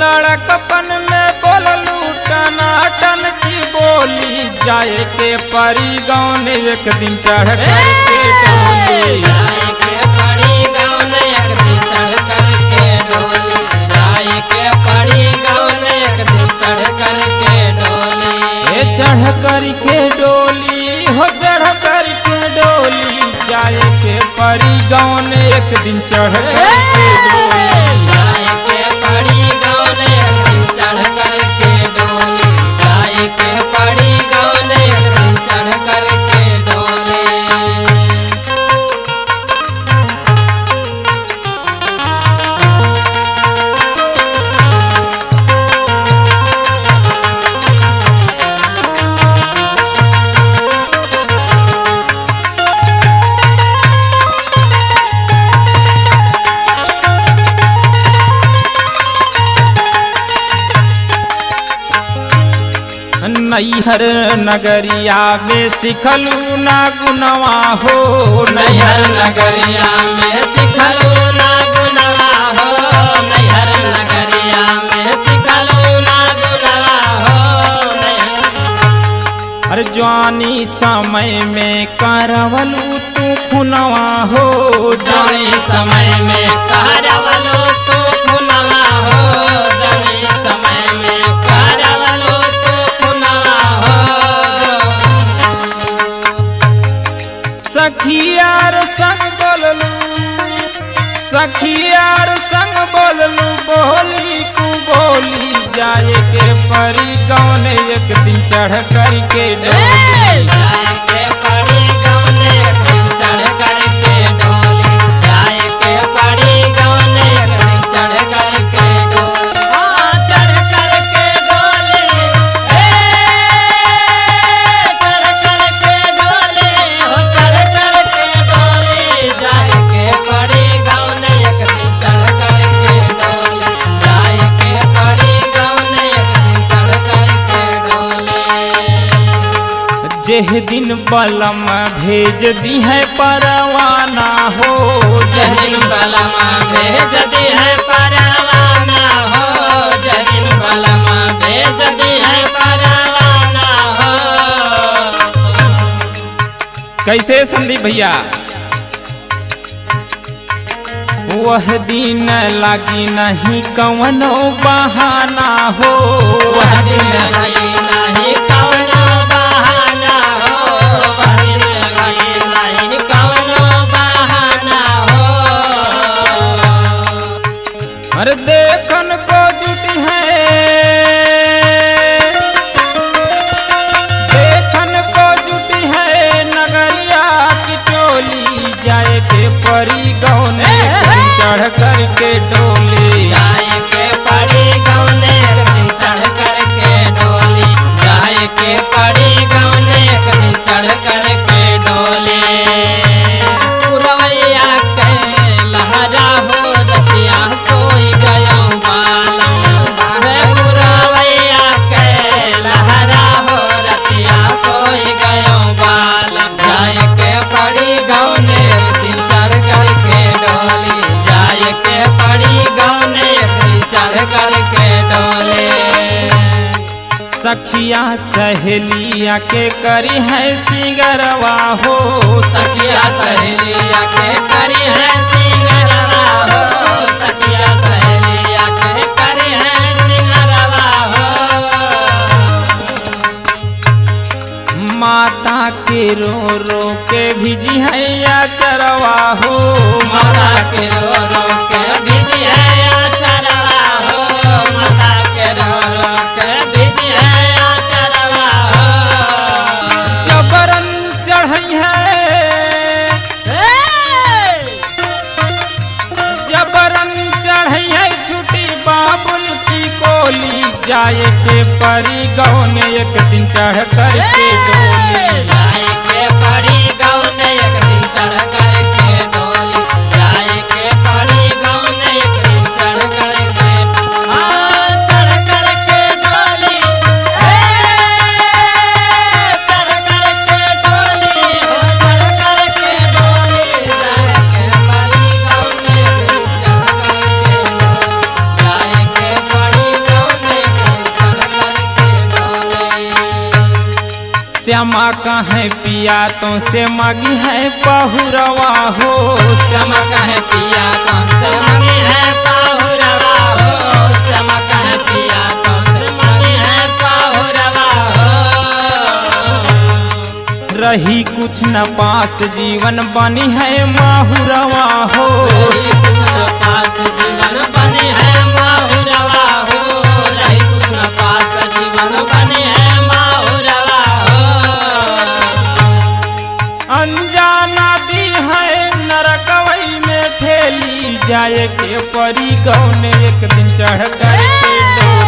लड़कपन में बोललू टनाटन की बोली, जाए के परी गाँव ने एक दिन चढ़ कर के डोली। जाए के परी गाँव ने एक दिन चढ़ कर के डोली, जाए के परी गाँव ने एक दिन चढ़ कर के डोली। चढ़ कर के डोली हो चढ़ कर के डोली, जाए के परी गाँव ने एक दिन चढ़ कर के डोली। जाए के परी गाँव ने एक दिन चढ़ कर के डोली, जाए के परी गाँव ने एक दिन चढ़ कर के डोली। नैहर नगरिया में सिखलू ना गुनवा हो, नैहर नगरिया में सिखलू ना गुनवा हो, नैहर नगरिया में सिखलू ना गुनवा हो। अरे जवानी समय में करवलू तू खुनवा हो, जवानी समय में करवलू तू खुनवा हो, जवानी समय में करवलू तू खुनवा हो। सखियार संग बोललू, सखियार संग बोललू बोली कु बोली, जाए के परी गाँव ने एक दिन चढ़ कर के डोली। जाए के परी गाँव ने एक दिन चढ़ कर के डोली, जाए के परी गाँव ने एक दिन चढ़ कर के डोली। हाँ चढ़ कर के डोली, चढ़ कर के डोली, हो चढ़ कर के डोली, जाए के परी गाँव ने एक दिन चढ़ कर के डोली, जाए के परी गाँव ने एक दिन चढ़ कर के डोली। जेह दिन बलम भेज दी है परवाना हो, जहिन बलमा भेज दी है परवाना हो, जहिन बलमा भेज दी है परवाना हो। कैसे संदीप भैया? वह दिन लागी नहीं कवनो बहाना हो, वह दिन लगी नहीं कवनो बहाना हो, वह दिन लगी नहीं कवनो बहाना हो। अरे देखन को जुटी है, देखन को जुटी है नगरिया की टोली, जाए के परी गाँव ने चढ़ कर के डोली। जाए के परी गाँव ने एक दिन चढ़ कर के डोली, जाए के परी गाँव ने एक दिन चढ़ कर के डोली। पुरवैया के लहरा हो रतिया सोई गयो बालम, पुरवैया के लहरा हो रतिया सोई गयो बालम, जाए के परी गाँव ने एक दिन चढ़ कर के डोली, जाए के परी गाँव ने एक दिन चढ़ कर के डोली। सखिया सहेलिया के करी है सिंगरवा हो, सखिया सहेलिया के करी है सिंगरवा हो, सखिया सहेलिया के करी है सिंगरवा हो। माता के रो रो के भिजी है या चरवा हो, माता के रो रो के भिजी है आचरवा हो, माता के रो रो के भिजी है आचरवा हो। जबरन चढ़ई है, जबरन चढ़ई है छुटी बाबुल की कोली, जाए के परी गाँव ने एक दिन चढ़ कर के डोली। जाए के परी गाँव ने एक दिन चढ़ कर के डोली, जाए के परी गाँव ने एक दिन चढ़ कर के चढ़ कर के डोली, चढ़ कर के डोली, चढ़ कर के डोली, जाए के परी गाँव ने एक दिन चढ़ कर के डोली, जाए के परी श्यामा कहे पिया तो से मांगी है बहुरवा हो। श्यामा कहे पिया तो से मांगी है बहुरवा हो। श्यामा कहे पिया तो से मांगी है बहुरवा हो। रही कुछ न पास जीवन बनी है माहुरवा हो। रही कुछ न पास जीवन बनी है माहुरवा हो। रही कुछ न पास जीवन बनी है माहुरवा हो। अनजाना दी है नरकवई में ठेली जाए के परी गौने एक दिन चढ़ कर के डोली।